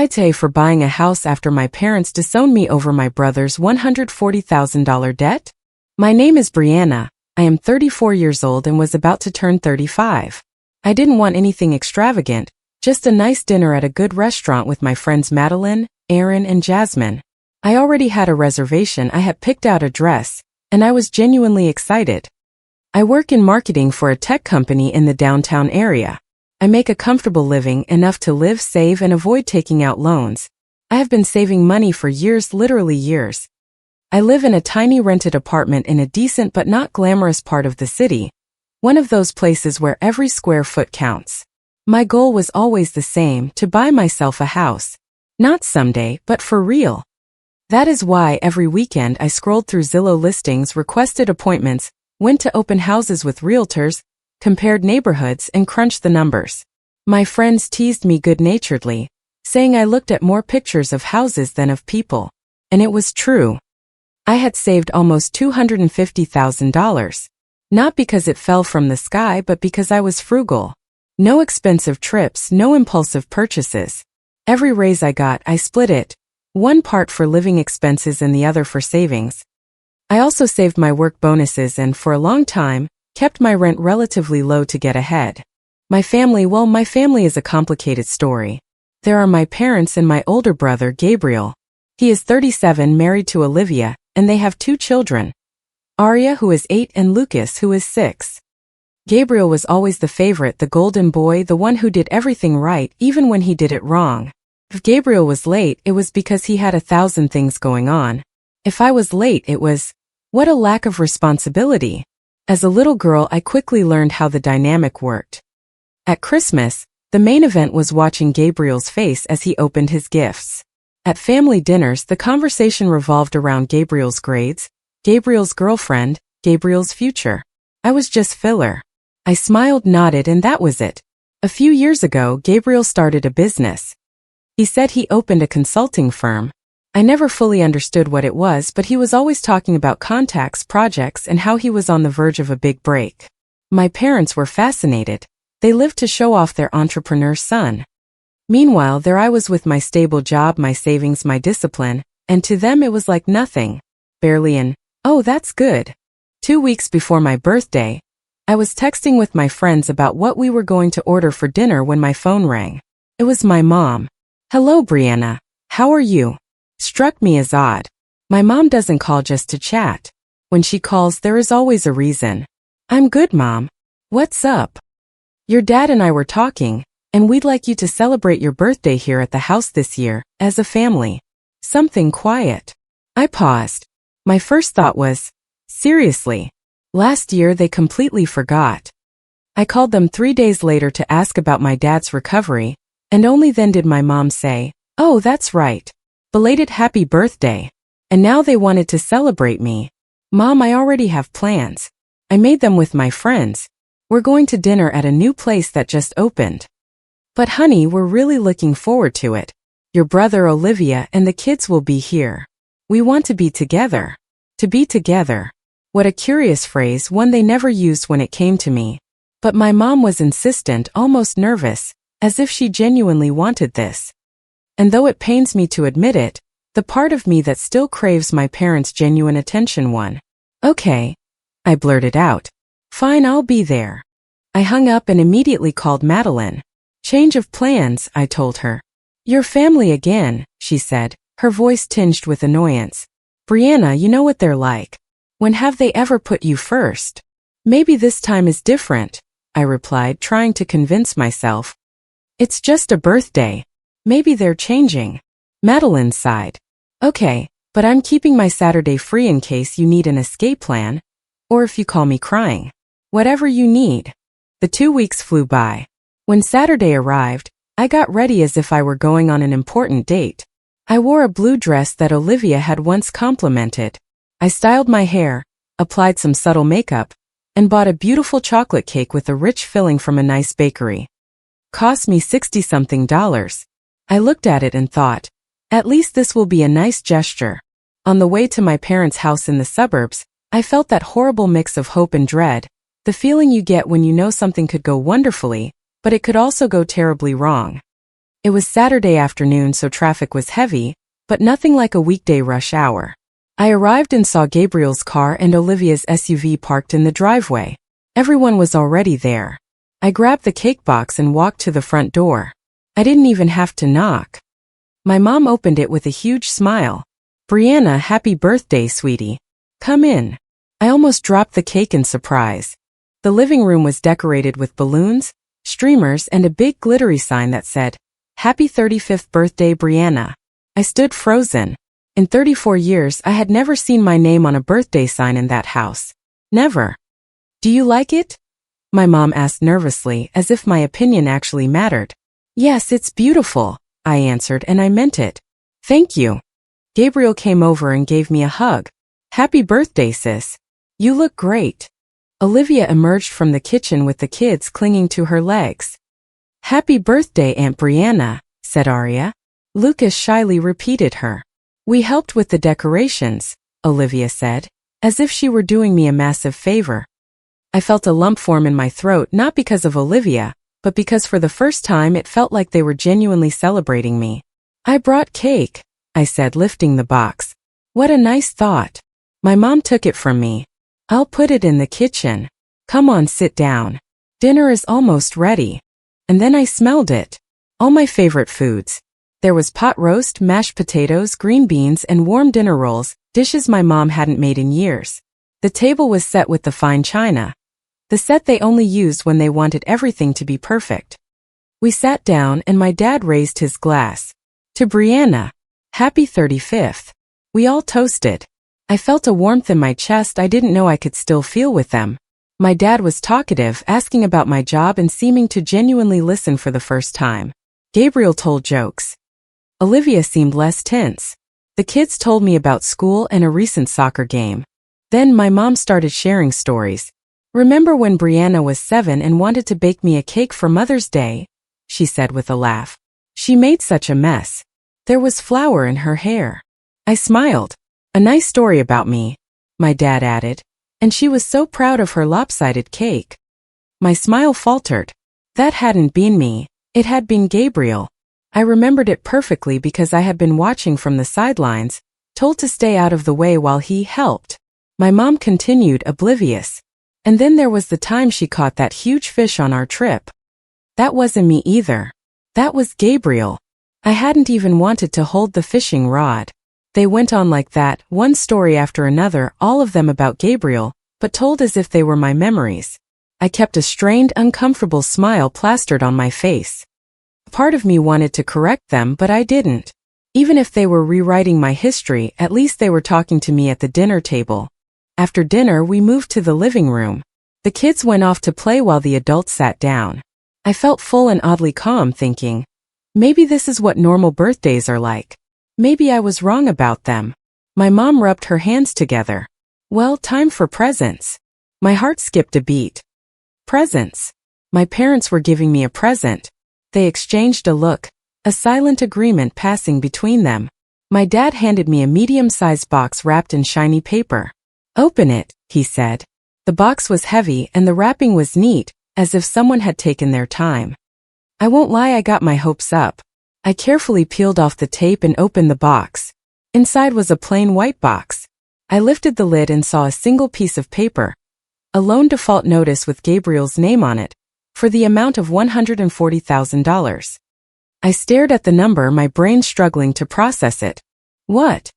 AITA for buying a house after my parents disowned me over my brother's $140,000 debt? My name is Brianna. I am 34 years old and was about to turn 35. I didn't want anything extravagant, just a nice dinner at a good restaurant with my friends Madeline, Aaron, and Jasmine. I already had a reservation, I had picked out a dress, and I was genuinely excited. I work in marketing for a tech company in the downtown area. I make a comfortable living, enough to live, save, and avoid taking out loans. I have been saving money for years, literally years. I live in a tiny rented apartment in a decent but not glamorous part of the city, one of those places where every square foot counts. My goal was always the same, to buy myself a house. Not someday, but for real. That is why every weekend I scrolled through Zillow listings, requested appointments, went to open houses with realtors, compared neighborhoods, and crunched the numbers. My friends teased me good-naturedly, saying I looked at more pictures of houses than of people. And it was true. I had saved almost $250,000. Not because it fell from the sky, but because I was frugal. No expensive trips, no impulsive purchases. Every raise I got, I split it. One part for living expenses and the other for savings. I also saved my work bonuses and, for a long time, kept my rent relatively low to get ahead. My family is a complicated story. There are my parents and my older brother, Gabriel. He is 37, married to Olivia, and they have 2 children. Aria, who is 8, and Lucas, who is 6. Gabriel was always the favorite, the golden boy, the one who did everything right, even when he did it wrong. If Gabriel was late, it was because he had 1,000 things going on. If I was late, it was, what a lack of responsibility. As a little girl, I quickly learned how the dynamic worked. At Christmas, the main event was watching Gabriel's face as he opened his gifts. At family dinners, the conversation revolved around Gabriel's grades, Gabriel's girlfriend, Gabriel's future. I was just filler. I smiled, nodded, and that was it. A few years ago, Gabriel started a business. He said he opened a consulting firm. I never fully understood what it was, but he was always talking about contacts, projects, and how he was on the verge of a big break. My parents were fascinated. They lived to show off their entrepreneur son. Meanwhile, there I was with my stable job, my savings, my discipline, and to them it was like nothing. Barely an, oh, that's good. 2 weeks before my birthday, I was texting with my friends about what we were going to order for dinner when my phone rang. It was my mom. Hello, Brianna. How are you? Struck me as odd. My mom doesn't call just to chat. When she calls, there is always a reason. I'm good, Mom. What's up? Your dad and I were talking, and we'd like you to celebrate your birthday here at the house this year, as a family. Something quiet. I paused. My first thought was, seriously? Last year they completely forgot. I called them 3 days later to ask about my dad's recovery, and only then did my mom say, oh, that's right. Belated happy birthday. And now they wanted to celebrate me. Mom, I already have plans. I made them with my friends. We're going to dinner at a new place that just opened. But honey, we're really looking forward to it. Your brother Olivia and the kids will be here. We want to be together. To be together. What a curious phrase, one they never used when it came to me. But my mom was insistent, almost nervous, as if she genuinely wanted this. And though it pains me to admit it, the part of me that still craves my parents' genuine attention won. Okay. I blurted out. Fine, I'll be there. I hung up and immediately called Madeline. Change of plans, I told her. Your family again, she said, her voice tinged with annoyance. Brianna, you know what they're like. When have they ever put you first? Maybe this time is different, I replied, trying to convince myself. It's just a birthday. Maybe they're changing. Madeline sighed. Okay, but I'm keeping my Saturday free in case you need an escape plan, or if you call me crying. Whatever you need. The 2 weeks flew by. When Saturday arrived, I got ready as if I were going on an important date. I wore a blue dress that Olivia had once complimented. I styled my hair, applied some subtle makeup, and bought a beautiful chocolate cake with a rich filling from a nice bakery. Cost me $60-something. I looked at it and thought, at least this will be a nice gesture. On the way to my parents' house in the suburbs, I felt that horrible mix of hope and dread, the feeling you get when you know something could go wonderfully, but it could also go terribly wrong. It was Saturday afternoon, so traffic was heavy, but nothing like a weekday rush hour. I arrived and saw Gabriel's car and Olivia's SUV parked in the driveway. Everyone was already there. I grabbed the cake box and walked to the front door. I didn't even have to knock. My mom opened it with a huge smile. "Brianna, happy birthday, sweetie. Come in." I almost dropped the cake in surprise. The living room was decorated with balloons, streamers, and a big glittery sign that said, "Happy 35th birthday, Brianna." I stood frozen. In 34 years, I had never seen my name on a birthday sign in that house. Never. "Do you like it?" my mom asked nervously, as if my opinion actually mattered. "Yes, it's beautiful," I answered, and I meant it. "Thank you." Gabriel came over and gave me a hug. "Happy birthday, sis. You look great." Olivia emerged from the kitchen with the kids clinging to her legs. "Happy birthday, Aunt Brianna," said Aria. Lucas shyly repeated her. "We helped with the decorations," Olivia said, as if she were doing me a massive favor. I felt a lump form in my throat, not because of Olivia, but because for the first time it felt like they were genuinely celebrating me. "I brought cake," I said, lifting the box. "What a nice thought." My mom took it from me. "I'll put it in the kitchen. Come on, sit down. Dinner is almost ready." And then I smelled it. All my favorite foods. There was pot roast, mashed potatoes, green beans, and warm dinner rolls, dishes my mom hadn't made in years. The table was set with the fine china, the set they only used when they wanted everything to be perfect. We sat down and my dad raised his glass. "To Brianna. Happy 35th. We all toasted. I felt a warmth in my chest I didn't know I could still feel with them. My dad was talkative, asking about my job and seeming to genuinely listen for the first time. Gabriel told jokes. Olivia seemed less tense. The kids told me about school and a recent soccer game. Then my mom started sharing stories. "Remember when Brianna was 7 and wanted to bake me a cake for Mother's Day?" she said with a laugh. "She made such a mess. There was flour in her hair." I smiled. "A nice story about me," my dad added. "And she was so proud of her lopsided cake." My smile faltered. That hadn't been me. It had been Gabriel. I remembered it perfectly because I had been watching from the sidelines, told to stay out of the way while he helped. My mom continued, oblivious. "And then there was the time she caught that huge fish on our trip. That wasn't me either. That was Gabriel. I hadn't even wanted to hold the fishing rod." They went on like that, one story after another, all of them about Gabriel, but told as if they were my memories. I kept a strained, uncomfortable smile plastered on my face. Part of me wanted to correct them, but I didn't. Even if they were rewriting my history, at least they were talking to me at the dinner table. After dinner, we moved to the living room. The kids went off to play while the adults sat down. I felt full and oddly calm, thinking, maybe this is what normal birthdays are like. Maybe I was wrong about them. My mom rubbed her hands together. "Well, time for presents." My heart skipped a beat. Presents. My parents were giving me a present. They exchanged a look, a silent agreement passing between them. My dad handed me a medium-sized box wrapped in shiny paper. "Open it," he said. The box was heavy and the wrapping was neat, as if someone had taken their time. I won't lie, I got my hopes up. I carefully peeled off the tape and opened the box. Inside was a plain white box. I lifted the lid and saw a single piece of paper. A loan default notice with Gabriel's name on it, for the amount of $140,000. I stared at the number, my brain struggling to process it. What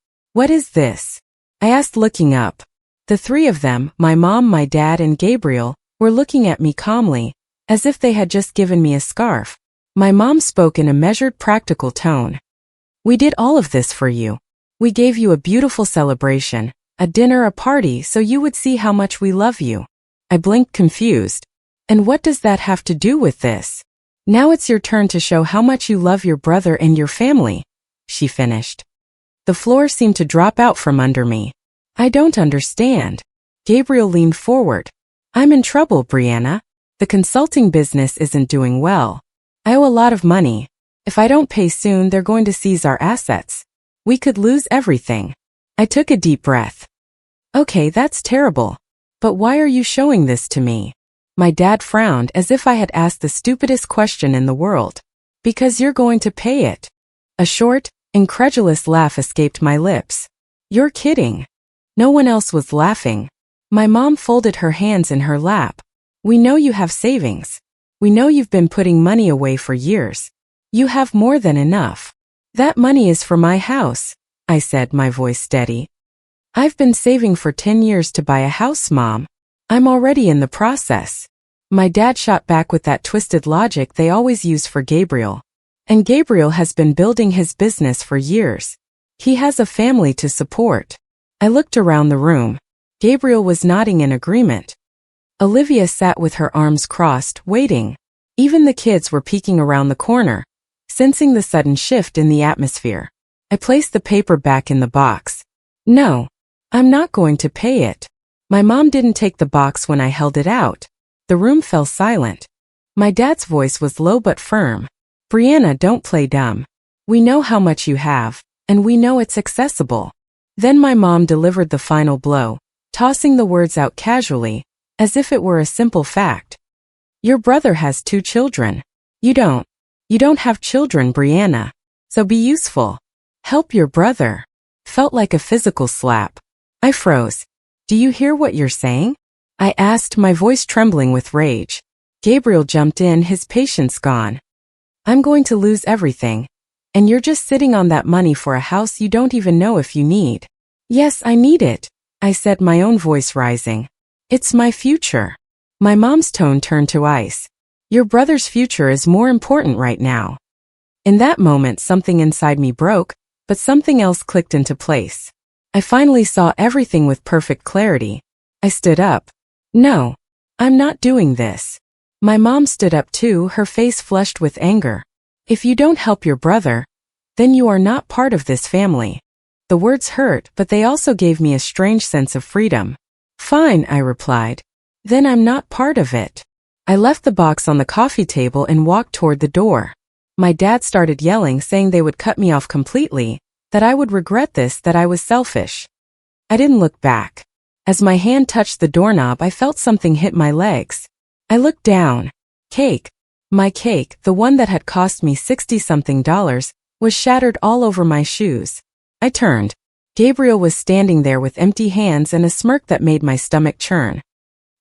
is this?" I asked, looking up. The three of them, my mom, my dad, and Gabriel, were looking at me calmly, as if they had just given me a scarf. My mom spoke in a measured, practical tone. "We did all of this for you. We gave you a beautiful celebration, a dinner, a party, so you would see how much we love you." I blinked, confused. "And what does that have to do with this?" "Now it's your turn to show how much you love your brother and your family," she finished. The floor seemed to drop out from under me. "I don't understand." Gabriel leaned forward. "I'm in trouble, Brianna. The consulting business isn't doing well. I owe a lot of money. If I don't pay soon, they're going to seize our assets. We could lose everything." I took a deep breath. "Okay, that's terrible. But why are you showing this to me?" My dad frowned, as if I had asked the stupidest question in the world. Because you're going to pay it. A short, incredulous laugh escaped my lips. You're kidding. No one else was laughing. My mom folded her hands in her lap. We know you have savings. We know you've been putting money away for years. You have more than enough. That money is for my house, I said, my voice steady. I've been saving for 10 years to buy a house, Mom. I'm already in the process. My dad shot back with that twisted logic they always use for Gabriel. And Gabriel has been building his business for years. He has a family to support. I looked around the room. Gabriel was nodding in agreement. Olivia sat with her arms crossed, waiting. Even the kids were peeking around the corner, sensing the sudden shift in the atmosphere. I placed the paper back in the box. No, I'm not going to pay it. My mom didn't take the box when I held it out. The room fell silent. My dad's voice was low but firm. Brianna, don't play dumb. We know how much you have, and we know it's accessible. Then my mom delivered the final blow, tossing the words out casually, as if it were a simple fact. Your brother has 2 children. You don't. You don't have children, Brianna. So be useful. Help your brother. Felt like a physical slap. I froze. Do you hear what you're saying? I asked, my voice trembling with rage. Gabriel jumped in, his patience gone. I'm going to lose everything. And you're just sitting on that money for a house you don't even know if you need. Yes, I need it, I said, my own voice rising. It's my future. My mom's tone turned to ice. Your brother's future is more important right now. In that moment, something inside me broke, but something else clicked into place. I finally saw everything with perfect clarity. I stood up. No, I'm not doing this. My mom stood up too, her face flushed with anger. If you don't help your brother, then you are not part of this family. The words hurt, but they also gave me a strange sense of freedom. Fine, I replied. Then I'm not part of it. I left the box on the coffee table and walked toward the door. My dad started yelling, saying they would cut me off completely, that I would regret this, that I was selfish. I didn't look back. As my hand touched the doorknob, I felt something hit my legs. I looked down. Cake. My cake, the one that had cost me $60-something, was shattered all over my shoes. I turned. Gabriel was standing there with empty hands and a smirk that made my stomach churn.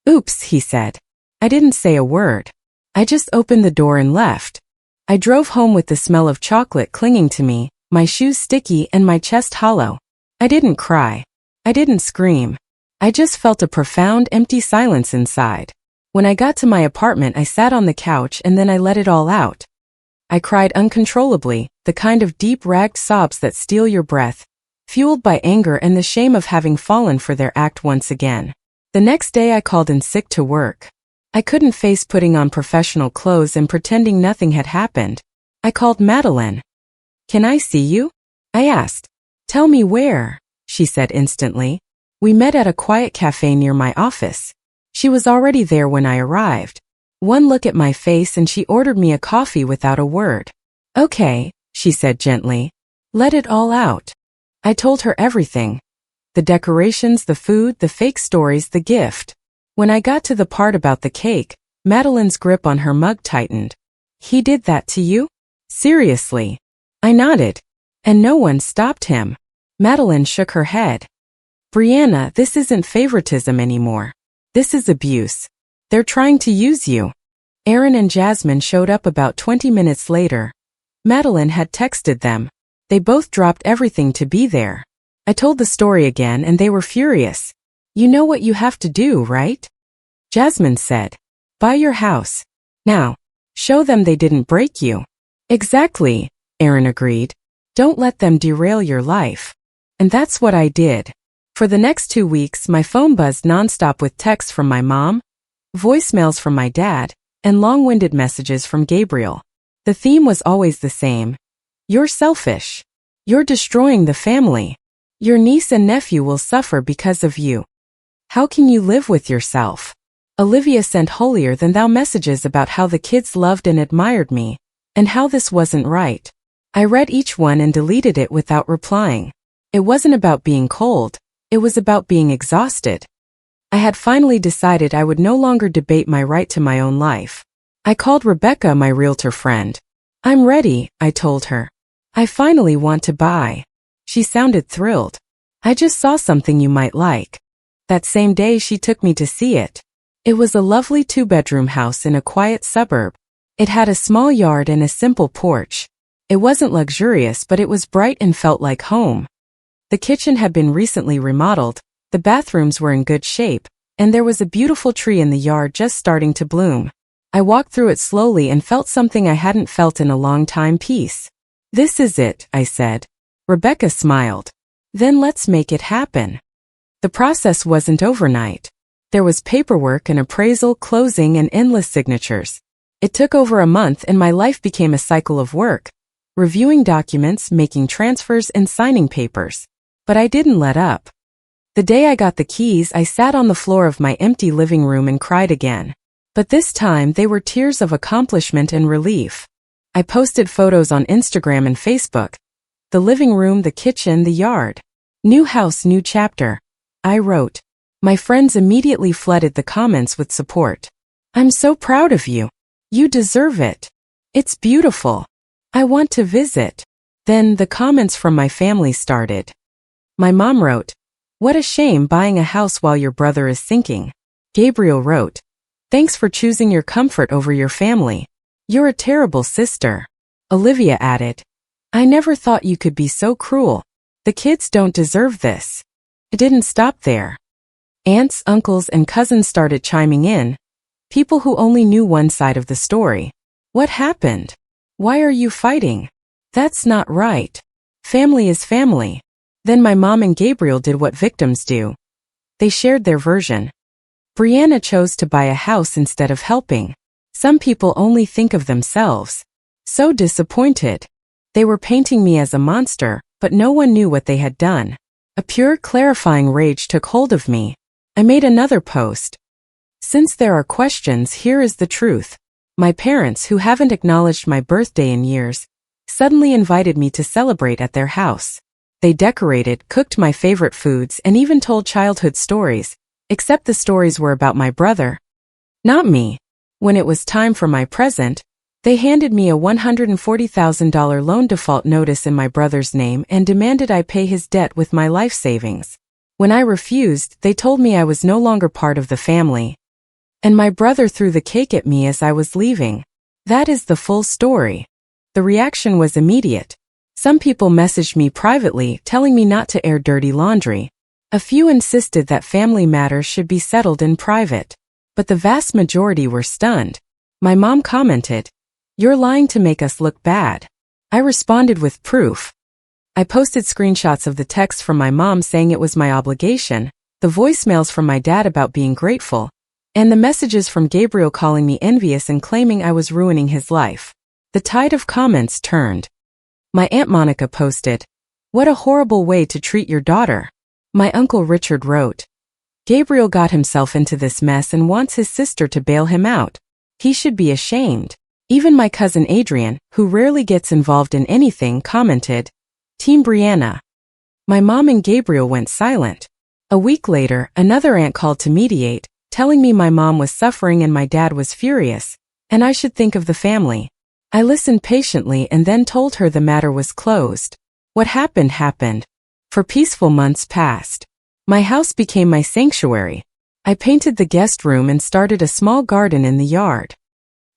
Oops, he said. I didn't say a word. I just opened the door and left. I drove home with the smell of chocolate clinging to me, my shoes sticky and my chest hollow. I didn't cry. I didn't scream. I just felt a profound, empty silence inside. When I got to my apartment, I sat on the couch and then I let it all out. I cried uncontrollably, the kind of deep, ragged sobs that steal your breath, fueled by anger and the shame of having fallen for their act once again. The next day I called in sick to work. I couldn't face putting on professional clothes and pretending nothing had happened. I called Madeline. Can I see you? I asked. Tell me where, she said instantly. We met at a quiet cafe near my office. She was already there when I arrived. One look at my face and she ordered me a coffee without a word. Okay, she said gently. Let it all out. I told her everything. The decorations, the food, the fake stories, the gift. When I got to the part about the cake, Madeline's grip on her mug tightened. He did that to you? Seriously? I nodded. And no one stopped him. Madeline shook her head. Brianna, this isn't favoritism anymore. This is abuse. They're trying to use you. Aaron and Jasmine showed up about 20 minutes later. Madeline had texted them. They both dropped everything to be there. I told the story again and they were furious. You know what you have to do, right? Jasmine said. Buy your house. Now, show them they didn't break you. Exactly, Aaron agreed. Don't let them derail your life. And that's what I did. For the next 2 weeks, my phone buzzed nonstop with texts from my mom, voicemails from my dad, and long-winded messages from Gabriel. The theme was always the same. You're selfish. You're destroying the family. Your niece and nephew will suffer because of you. How can you live with yourself? Olivia sent holier-than-thou messages about how the kids loved and admired me, and how this wasn't right. I read each one and deleted it without replying. It wasn't about being cold. It was about being exhausted. I had finally decided I would no longer debate my right to my own life. I called Rebecca, my realtor friend. I'm ready, I told her. I finally want to buy. She sounded thrilled. I just saw something you might like. That same day she took me to see it. It was a lovely 2-bedroom house in a quiet suburb. It had a small yard and a simple porch. It wasn't luxurious, but it was bright and felt like home. The kitchen had been recently remodeled, the bathrooms were in good shape, and there was a beautiful tree in the yard just starting to bloom. I walked through it slowly and felt something I hadn't felt in a long time: peace. This is it, I said. Rebecca smiled. Then let's make it happen. The process wasn't overnight. There was paperwork and appraisal, closing, and endless signatures. It took over a month and my life became a cycle of work, reviewing documents, making transfers, and signing papers. But I didn't let up. The day I got the keys, I sat on the floor of my empty living room and cried again. But this time they were tears of accomplishment and relief. I posted photos on Instagram and Facebook. The living room, the kitchen, the yard. New house, new chapter, I wrote. My friends immediately flooded the comments with support. I'm so proud of you. You deserve it. It's beautiful. I want to visit. Then the comments from my family started. My mom wrote, "What a shame buying a house while your brother is sinking." Gabriel wrote, "Thanks for choosing your comfort over your family. You're a terrible sister." Olivia added, "I never thought you could be so cruel. The kids don't deserve this." It didn't stop there. Aunts, uncles, and cousins started chiming in. People who only knew one side of the story. What happened? Why are you fighting? That's not right. Family is family. Then my mom and Gabriel did what victims do. They shared their version. Brianna chose to buy a house instead of helping. Some people only think of themselves. So disappointed. They were painting me as a monster, but no one knew what they had done. A pure, clarifying rage took hold of me. I made another post. Since there are questions, here is the truth. My parents, who haven't acknowledged my birthday in years, suddenly invited me to celebrate at their house. They decorated, cooked my favorite foods, and even told childhood stories, except the stories were about my brother, not me. When it was time for my present, they handed me a $140,000 loan default notice in my brother's name and demanded I pay his debt with my life savings. When I refused, they told me I was no longer part of the family. And my brother threw the cake at me as I was leaving. That is the full story. The reaction was immediate. Some people messaged me privately, telling me not to air dirty laundry. A few insisted that family matters should be settled in private. But the vast majority were stunned. My mom commented, "You're lying to make us look bad." I responded with proof. I posted screenshots of the text from my mom saying it was my obligation, the voicemails from my dad about being grateful, and the messages from Gabriel calling me envious and claiming I was ruining his life. The tide of comments turned. My Aunt Monica posted, "What a horrible way to treat your daughter." My Uncle Richard wrote, "Gabriel got himself into this mess and wants his sister to bail him out. He should be ashamed." Even my cousin Adrian, who rarely gets involved in anything, commented, "Team Brianna." My mom and Gabriel went silent. A week later, another aunt called to mediate, telling me my mom was suffering and my dad was furious, and I should think of the family. I listened patiently and then told her the matter was closed. What happened happened. For peaceful months passed. My house became my sanctuary. I painted the guest room and started a small garden in the yard.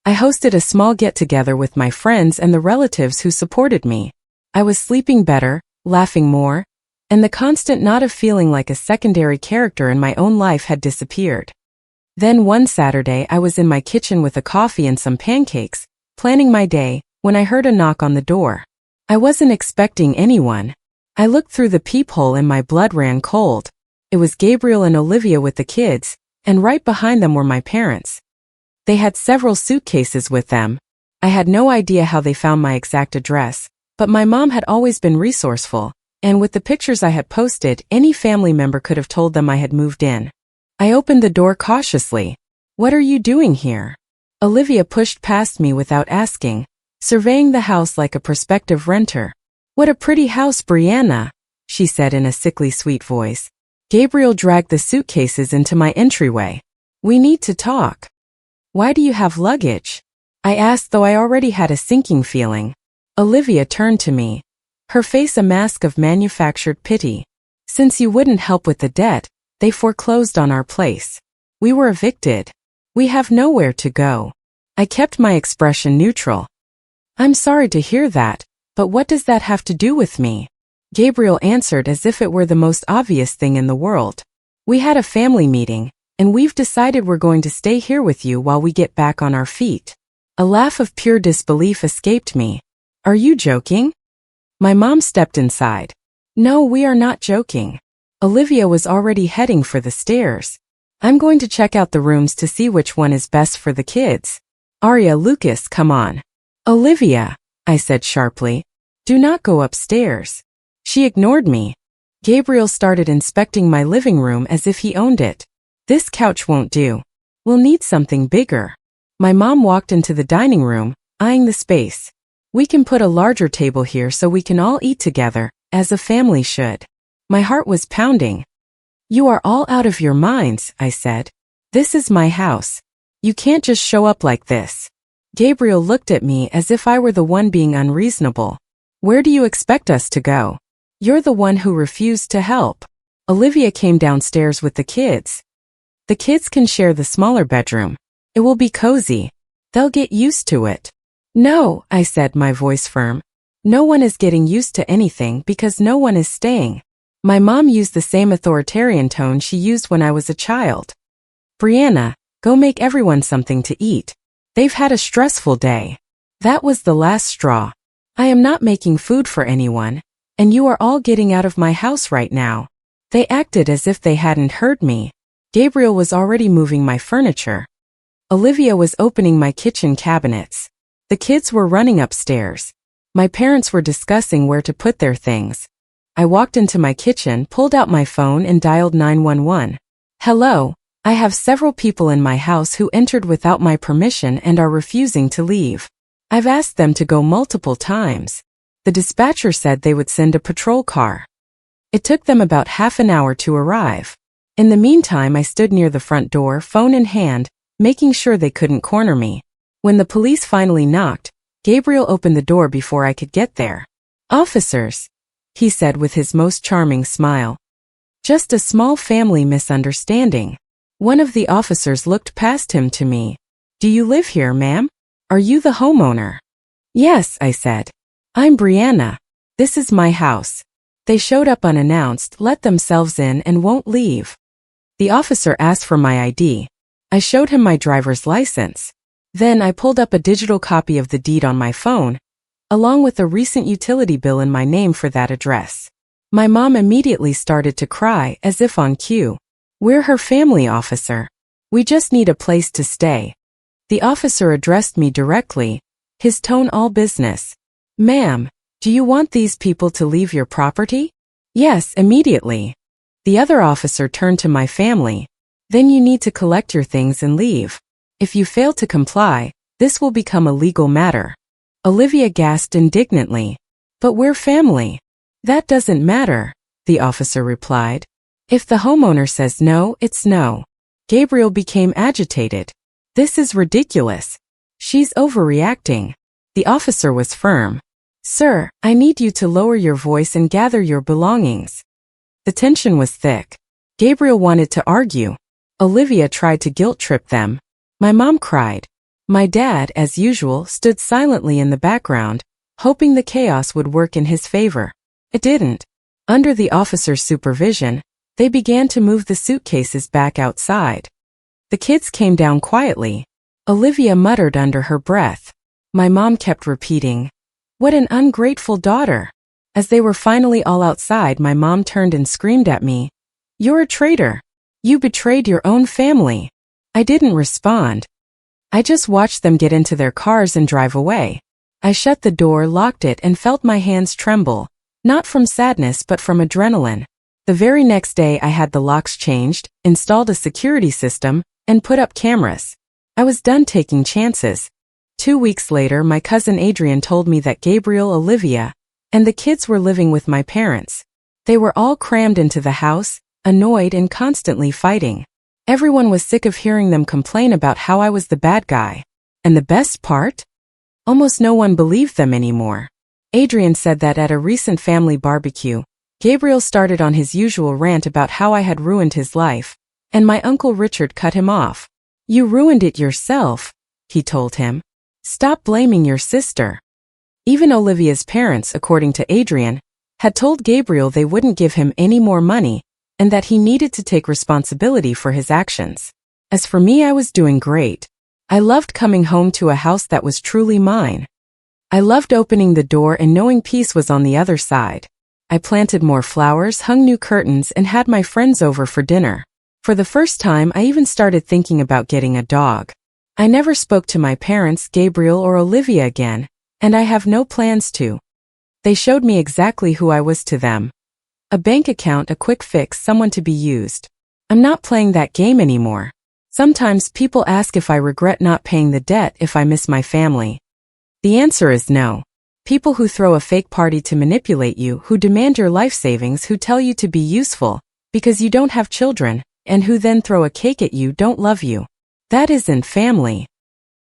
I hosted a small get-together with my friends and the relatives who supported me. I was sleeping better, laughing more, and the constant knot of feeling like a secondary character in my own life had disappeared. Then one Saturday I was in my kitchen with a coffee and some pancakes, planning my day, when I heard a knock on the door. I wasn't expecting anyone. I looked through the peephole and my blood ran cold. It was Gabriel and Olivia with the kids, and right behind them were my parents. They had several suitcases with them. I had no idea how they found my exact address, but my mom had always been resourceful, and with the pictures I had posted, any family member could have told them I had moved in. I opened the door cautiously. "What are you doing here?" Olivia pushed past me without asking, surveying the house like a prospective renter. "What a pretty house, Brianna," she said in a sickly sweet voice. Gabriel dragged the suitcases into my entryway. "We need to talk." "Why do you have luggage?" I asked, though I already had a sinking feeling. Olivia turned to me, her face a mask of manufactured pity. Since you wouldn't help with the debt, they foreclosed on our place. We were evicted. We have nowhere to go. I kept my expression neutral. I'm sorry to hear that, but what does that have to do with me? Gabriel answered as if it were the most obvious thing in the world. We had a family meeting, and we've decided we're going to stay here with you while we get back on our feet. A laugh of pure disbelief escaped me. Are you joking? My mom stepped inside. No, we are not joking. Olivia was already heading for the stairs. I'm going to check out the rooms to see which one is best for the kids. Arya, Lucas, come on. Olivia, I said sharply, do not go upstairs. She ignored me. Gabriel started inspecting my living room as if he owned it. This couch won't do. We'll need something bigger. My mom walked into the dining room, eyeing the space. We can put a larger table here so we can all eat together, as a family should. My heart was pounding. You are all out of your minds, I said. This is my house. You can't just show up like this. Gabriel looked at me as if I were the one being unreasonable. Where do you expect us to go? You're the one who refused to help. Olivia came downstairs with the kids. The kids can share the smaller bedroom. It will be cozy. They'll get used to it. No, I said, my voice firm. No one is getting used to anything because no one is staying. My mom used the same authoritarian tone she used when I was a child. Brianna, go make everyone something to eat. They've had a stressful day. That was the last straw. I am not making food for anyone, and you are all getting out of my house right now. They acted as if they hadn't heard me. Gabriel was already moving my furniture. Olivia was opening my kitchen cabinets. The kids were running upstairs. My parents were discussing where to put their things. I walked into my kitchen, pulled out my phone and dialed 911. Hello, I have several people in my house who entered without my permission and are refusing to leave. I've asked them to go multiple times. The dispatcher said they would send a patrol car. It took them about half an hour to arrive. In the meantime, I stood near the front door, phone in hand, making sure they couldn't corner me. When the police finally knocked, Gabriel opened the door before I could get there. Officers, he said with his most charming smile. Just a small family misunderstanding. One of the officers looked past him to me. Do you live here, ma'am? Are you the homeowner? Yes, I said. I'm Brianna. This is my house. They showed up unannounced, let themselves in and won't leave. The officer asked for my ID. I showed him my driver's license. Then I pulled up a digital copy of the deed on my phone, along with a recent utility bill in my name for that address. My mom immediately started to cry as if on cue. We're her family, officer. We just need a place to stay. The officer addressed me directly, his tone all business. Ma'am, do you want these people to leave your property? Yes, immediately. The other officer turned to my family. Then you need to collect your things and leave. If you fail to comply, this will become a legal matter. Olivia gasped indignantly. But we're family. That doesn't matter, the officer replied. If the homeowner says no, it's no. Gabriel became agitated. This is ridiculous. She's overreacting. The officer was firm. Sir, I need you to lower your voice and gather your belongings. The tension was thick. Gabriel wanted to argue. Olivia tried to guilt-trip them. My mom cried. My dad, as usual, stood silently in the background, hoping the chaos would work in his favor. It didn't. Under the officer's supervision, they began to move the suitcases back outside. The kids came down quietly. Olivia muttered under her breath. My mom kept repeating, "What an ungrateful daughter." As they were finally all outside, my mom turned and screamed at me, "You're a traitor. You betrayed your own family." I didn't respond. I just watched them get into their cars and drive away. I shut the door, locked it, and felt my hands tremble, not from sadness but from adrenaline. The very next day I had the locks changed, installed a security system, and put up cameras. I was done taking chances. 2 weeks later, my cousin Adrian told me that Gabriel, Olivia, and the kids were living with my parents. They were all crammed into the house, annoyed and constantly fighting. Everyone was sick of hearing them complain about how I was the bad guy. And the best part? Almost no one believed them anymore. Adrian said that at a recent family barbecue, Gabriel started on his usual rant about how I had ruined his life, and my Uncle Richard cut him off. "You ruined it yourself," he told him. "Stop blaming your sister." Even Olivia's parents, according to Adrian, had told Gabriel they wouldn't give him any more money and that he needed to take responsibility for his actions. As for me, I was doing great. I loved coming home to a house that was truly mine. I loved opening the door and knowing peace was on the other side. I planted more flowers, hung new curtains, and had my friends over for dinner. For the first time, I even started thinking about getting a dog. I never spoke to my parents, Gabriel or Olivia again, and I have no plans to. They showed me exactly who I was to them. A bank account, a quick fix, someone to be used. I'm not playing that game anymore. Sometimes people ask if I regret not paying the debt if I miss my family. The answer is no. People who throw a fake party to manipulate you, who demand your life savings, who tell you to be useful because you don't have children, and who then throw a cake at you don't love you. That isn't family.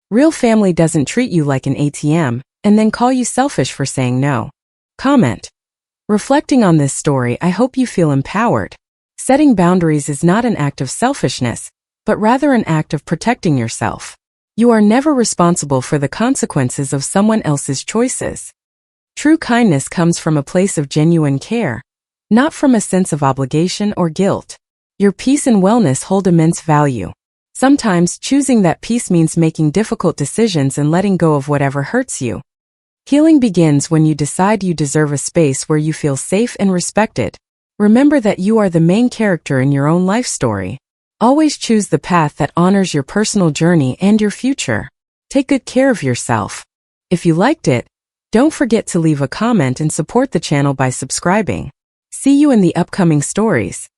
Real family doesn't treat you like an ATM and then call you selfish for saying no. Comment. Reflecting on this story, I hope you feel empowered. Setting boundaries is not an act of selfishness, but rather an act of protecting yourself. You are never responsible for the consequences of someone else's choices. True kindness comes from a place of genuine care, not from a sense of obligation or guilt. Your peace and wellness hold immense value. Sometimes choosing that peace means making difficult decisions and letting go of whatever hurts you. Healing begins when you decide you deserve a space where you feel safe and respected. Remember that you are the main character in your own life story. Always choose the path that honors your personal journey and your future. Take good care of yourself. If you liked it, don't forget to leave a comment and support the channel by subscribing. See you in the upcoming stories.